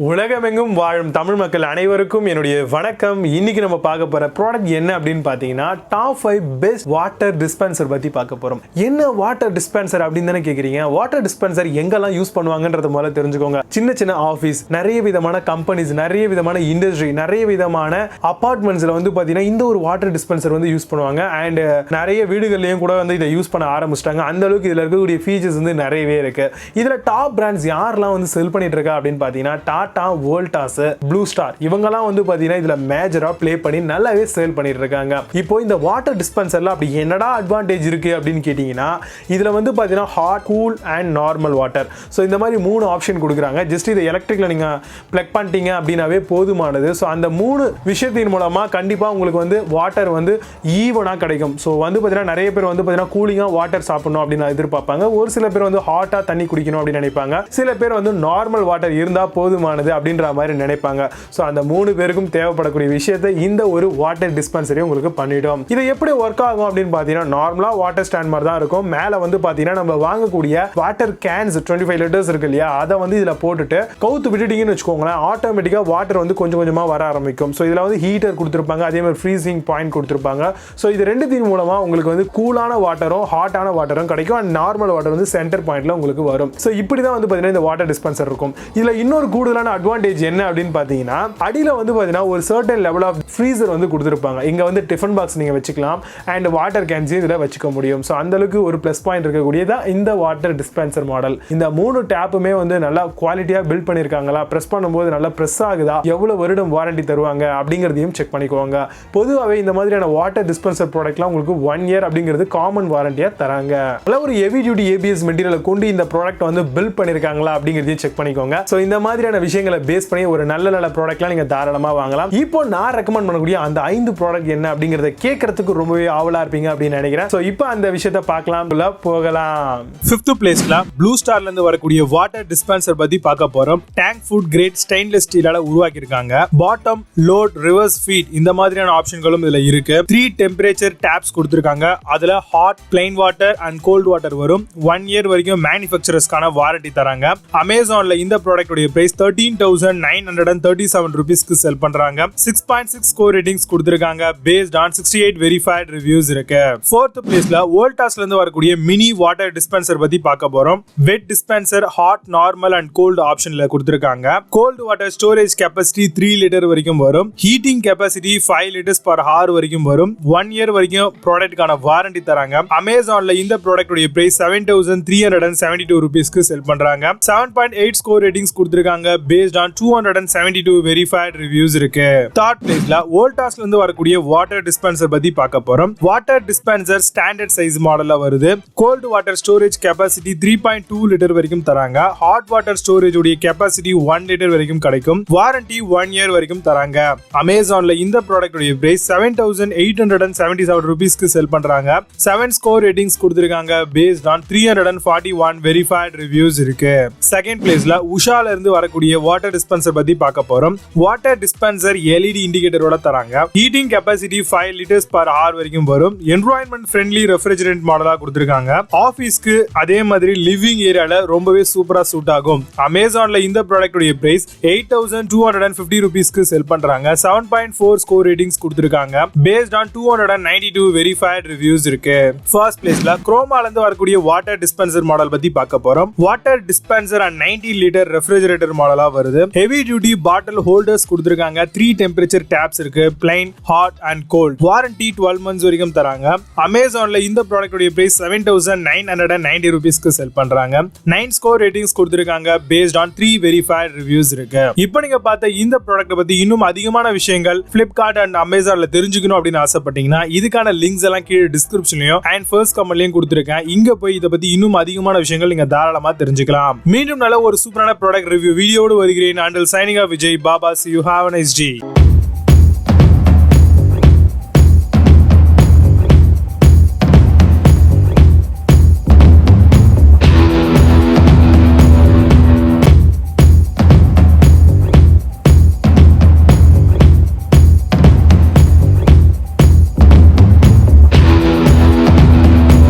உலகமெங்கும் வாழும் தமிழ் மக்கள் அனைவருக்கும் என்னுடைய வணக்கம். இன்னைக்கு நம்ம பார்க்க போற ப்ராடக்ட் என்ன அப்படின்னு பார்த்தீங்கன்னா டாப் 5 பெஸ்ட் வாட்டர் டிஸ்பென்சர் பத்தி பார்க்க போறோம். என்ன வாட்டர் டிஸ்பென்சர் அப்படின்னு தானே கேக்குறீங்க. வாட்டர் டிஸ்பென்சர் எங்கெல்லாம் யூஸ் பண்ணுவாங்கன்றத முதல்ல தெரிஞ்சுக்கோங்க. சின்ன சின்ன ஆஃபீஸ், நிறைய விதமான கம்பெனிஸ், நிறைய விதமான இண்டஸ்ட்ரி, நிறைய விதமான அபார்ட்மெண்ட்ஸ்ல வந்து பார்த்தீங்கன்னா இந்த ஒரு வாட்டர் டிஸ்பென்சர் வந்து யூஸ் பண்ணுவாங்க. அண்ட் நிறைய வீடுகள்லையும் கூட வந்து இதை யூஸ் பண்ண ஆரம்பிச்சிட்டாங்க. அந்த அளவுக்கு இதுல இருக்கக்கூடிய ஃபீச்சர்ஸ் வந்து நிறையவே இருக்கு. இதுல டாப் பிராண்ட்ஸ் யாரெல்லாம் வந்து செல் பண்ணிட்டு இருக்கா அப்படின்னு பார்த்தீங்கன்னா Voltas, Bluestar இவங்கலாம் வந்து பாத்தீங்கன்னா இதுல மேஜரா ப்ளே பண்ணி நல்லாவே சேல் பண்ணிட்டு இருக்காங்க. இப்போ இந்த வாட்டர் டிஸ்பென்சர்ல அப்படி என்னடா அட்வான்டேஜ் இருக்கு அப்படின்னு கேட்டீங்கன்னா இதுல வந்து பாத்தீங்கன்னா hot, cool and normal water. So இந்த மாதிரி 3 ஆப்ஷன் கொடுக்குறாங்க. ஜஸ்ட் இதை எலக்ட்ரிக்ல நீங்க பிளக் பண்ணிட்டீங்க அப்படின்னாவே போதுமானது. ஸோ அந்த 3 விஷயத்தின் மூலமா கண்டிப்பா உங்களுக்கு வந்து வாட்டர் வந்து ஈவனா கிடைக்கும். ஸோ வந்து பாத்தீங்கன்னா நிறைய பேர் வந்து பாத்தீங்கன்னா கூலிங்கா வாட்டர் சாப்பிடணும் அப்படின்னு எதிர்பார்ப்பாங்க. ஒரு சில பேர் வந்து ஹாட்டா தண்ணி குடிக்கணும் அப்படின்னு நினைப்பாங்க. சில பேர் வந்து நார்மல் வாட்டர் இருந்தா போதுமானது அப்படின்ற மாதிரி நினைப்பாங்க. சோ அந்த 3 பேருக்கும் தேவைப்படக்கூடிய விஷயத்தை இந்த ஒரு வாட்டர் டிஸ்பென்சரி உங்களுக்கு பண்ணிடும். இது எப்படி ஒர்க் ஆகும் அப்படின்னு பாத்தீங்கன்னா நார்மலா வாட்டர் ஸ்டாண்ட் மாதிரி தான் இருக்கும். மேல வந்து பாத்தீங்கன்னா நம்ம வாங்கக்கூடிய வாட்டர் கேன்ஸ் 25 லிட்டர்ஸ் இருக்கு இல்லையா, அதை வந்து இதுல போட்டுட்டு கவுத்து விட்டுட்டீங்கன்னு வச்சுக்கோங்களேன், ஆட்டோமேட்டிக்கா வாட்டர் வந்து கொஞ்சம் கொஞ்சமா வர ஆரம்பிக்கும். சோ இதுல வந்து ஹீட்டர் கொடுத்திருப்பாங்க, அதே மாதிரி ஃப்ரீசிங் பாயிண்ட் கொடுத்திருப்பாங்க. சோ இது ரெண்டுத்தின் மூலமா உங்களுக்கு வந்து கூலான வாட்டரும் ஹாட்டான வாட்டரும் கிடைக்கும். அண்ட் நார்மல் வாட்டர் வந்து சென்டர் பாயிண்ட்ல உங்களுக்கு வரும். சோ இப்படி தான் வந்து பாத்தீங்கன்னா இந்த வாட்டர் டிஸ்பென்சர் இருக்கும். இதுல இன்னொரு கூடுதலான அட்வான்டேஜ் என்ன அப்படின்னு பாத்தீங்கன்னா அடியில வந்து பாத்தீங்கன்னா ஒரு சர்டன் லெவல் ஆஃப் ஃப்ரீசர் வந்து கொடுத்திருப்பாங்க. இங்க வந்து டிஃபன் பாக்ஸ் நீங்க வச்சுக்கலாம் அண்ட் வாட்டர் கேன்ஸ் இதுல வச்சுக்க முடியும். சோ அந்த அளவுக்கு ஒரு பிளஸ் பாயிண்ட் இருக்கக்கூடியதா இந்த வாட்டர் டிஸ்பென்சர் மாடல். இந்த 3 டேப்புமே வந்து நல்லா குவாலிட்டியா பில்ட் பண்ணிருக்காங்களா, பிரஸ் பண்ணும்போது நல்லா பிரஸ் ஆகுதா, எவ்வளவு வருடம் வாரண்டி தருவாங்க அப்படிங்கறதையும் செக் பண்ணிக்கோங்க. பொதுவாகவே இந்த மாதிரியான வாட்டர் டிஸ்பென்சர் ப்ராடக்ட்லாம் உங்களுக்கு 1 இயர் அப்படிங்கிறது காமன் வாரண்டியா தராங்க. நல்ல ஒரு ஹெவி டியூட்டி ஏபிஎஸ் மெட்டீரியலை கொண்டு இந்த ப்ராடக்ட் வந்து பில்ட் பண்ணிருக்காங்களா அப்படிங்கறதையும் செக் பண்ணிக்கோங்க. சோ இந்த மாதிரியான விஷயங்களை பேஸ் பண்ணி ஒரு நல்ல ப்ராடக்ட்லாம் நீங்க தாராளமா வாங்கலாம். இப்போ நான் ரெக்கமெண்ட் பண்ணக்கூடிய அந்த 5 ப்ராடக்ட் என்ன அப்படிங்கறத கேட்கறதுக்கு ரொம்பவே ஆவலா இருப்பீங்க அப்படின்னு நினைக்கிறேன். சோ இப்போ அந்த விஷயத்தை பார்க்கலாம் போகலாம். 5th பிளேஸ்ல ப்ளூஸ்டார்ல இருந்து வரக்கூடிய வாட்டர் டிஸ்பென்சர் பத்தி பார்க்க போறோம். டேங்க் ஃபுட் கிரேட் ஸ்டெயின்லெஸ் ஸ்டீலால உருவாக்கி இருக்காங்க. பாட்டம், லோட், ரிவர்ஸ் ஃபீட் இந்த மாதிரியான ஆப்ஷன்களும் இதுல இருக்கு. 3 டெம்பரேச்சர் டேப்ஸ் கொடுத்திருக்காங்க. அதுல hot, plain water and cold water வரும். 1 இயர் வரைக்கும் மேனுஃபேக்சரர்ஸ்க்கான வாரண்டி தராங்க. அமேசான்ல இந்த ப்ராடக்ட் உடைய பிரைஸ் 13,937 rupeesக்கு செல் பண்றாங்க. 6.6 ஸ்கோர் ரேட்டிங்ஸ் கொடுத்திருக்காங்க. பேஸ்ட் ஆன் 68 வெரிஃபைட் ரிவ்யூஸ் இருக்கு. 4th பிளேஸ்ல வோல்டாஸ்ல இருந்து வரக்கூடிய மினி வாட்டர் டிஸ்பென்சர் பத்தி பார்க்க போறோம். வெட் dispenser hot, normal and cold ஆப்ஷன்ல கொடுத்திருக்காங்க. Cold water storage capacity 3 litre வரைக்கும் வரும். Heating capacity 5 litres per hour வரைக்கும் வரும். 1 இயர் வரைக்கும் ப்ராடக்ட்கான வாரண்டி தராங்க. அமேசான்ல இந்த ப்ராடக்ட் உடைய பிரைஸ் 7,372 rupeesக்கு செல் பண்றாங்க. 7.8 ஸ்கோர் ரேட்டிங்ஸ் கொடுத்திருக்காங்க. based on 272 verified reviews இருக்கு. 3rd பிளேஸ்ல வோல்டாஸ்ல இருந்து வரக்கூடிய வாட்டர் டிஸ்பென்சர் பத்தி பார்க்க போறோம். வாட்டர் டிஸ்பென்சர் ஸ்டாண்டர்ட் சைஸ் மாடல்ல வருது. Gold water storage capacity 3.2 litre வரைக்கும் தராங்க. ஹாட் வாட்டர் ஸ்டோரேஜ் உடைய கெபாசிட்டி 1 லிட்டர் வரைக்கும் கிடைக்கும். வாரண்டி 1 இயர் வரைக்கும் தராங்க. அமேசான்ல இந்த ப்ராடக்ட் உடைய பிரைஸ் 7,877 rupeesக்கு செல் பண்றாங்க. 7 ஸ்கோர் ரேட்டிங்ஸ் கொடுத்திருக்காங்க. based on 341 verified reviews இருக்கு. 2nd பிளேஸ்ல உஷால இருந்து வரக்கூடிய வாட்டர் டிஸ்பென்சர் பத்தி பார்க்க போறோம். வாட்டர் டிஸ்பென்சர் எல்இடி இண்டிகேட்டரோட தராங்க. Heating capacity 5 litres per hour வரைக்கும் வரும். என்விரான்மென்ட் ஃப்ரெண்ட்லி ரெஃப்ரிஜரன்ட் மாடலா கொடுத்திருக்காங்க. ஆபீஸ்க்கு அதே மாதிரி லிவிங் ஏரியால ரொம்பவே சூப்பரா சூட் ஆகும். அமேசான்ல இந்த ப்ராடக்ட் உடைய பிரைஸ் 8,250 rupeesக்கு செல் பண்றாங்க. 7.4 ஸ்கோர் ரேட்டிங்ஸ் கொடுத்திருக்காங்க. based on 292 வெரிஃபைட் ரிவ்யூஸ் இருக்கு. 1st பிளேஸ்ல குரோமால இருந்து வரக்கூடிய வாட்டர் டிஸ்பென்சர் மாடல் பத்தி பார்க்க போறோம். Water dispenser and 90 litre refrigerator மாடலா வருது. ஹெவி டியூட்டி பாட்டில் ஹோல்டர்ஸ் கொடுத்திருக்காங்க. 3 டெம்பரேச்சர் டேப்ஸ் இருக்கு. Plain, hot and cold. Warranty 12 months வரைக்கும் தராங்க. அமேசான்ல இந்த ப்ராடக்ட் உடைய பிரைஸ் 7,990 rupeesக்கு செல் பண்றாங்க. 9 ஸ்கோர் ரேட்டிங்ஸ் கொடுத்திருக்காங்க. based on 3 வெரிஃபைட் ரிவ்யூஸ் இருக்கு. இப்போ நீங்க பார்த்த இந்த ப்ராடக்ட் பத்தி இன்னும் அதிகமான விஷயங்கள் Flipkart அண்ட் அமேசான்ல தெரிஞ்சுக்கணும் அப்படின்னு ஆசைப்பட்டீங்கன்னா இதுக்கான லிங்க்ஸ் எல்லாம் கீழே டிஸ்கிரிப்ஷன்லயும் அண்ட் ஃபர்ஸ்ட் கமெண்ட்லயும் கொடுத்திருக்கேன். இங்க போய் இத பத்தி இன்னும் அதிகமான விஷயங்கள் நீங்க தாராளமா தெரிஞ்சுக்கலாம். மீண்டும் நல்ல ஒரு சூப்பரான ப்ராடக்ட் ரிவ்யூ வீடியோடு வருகிறேன். Until signing off, Vijay Baba. See you. Have a nice day.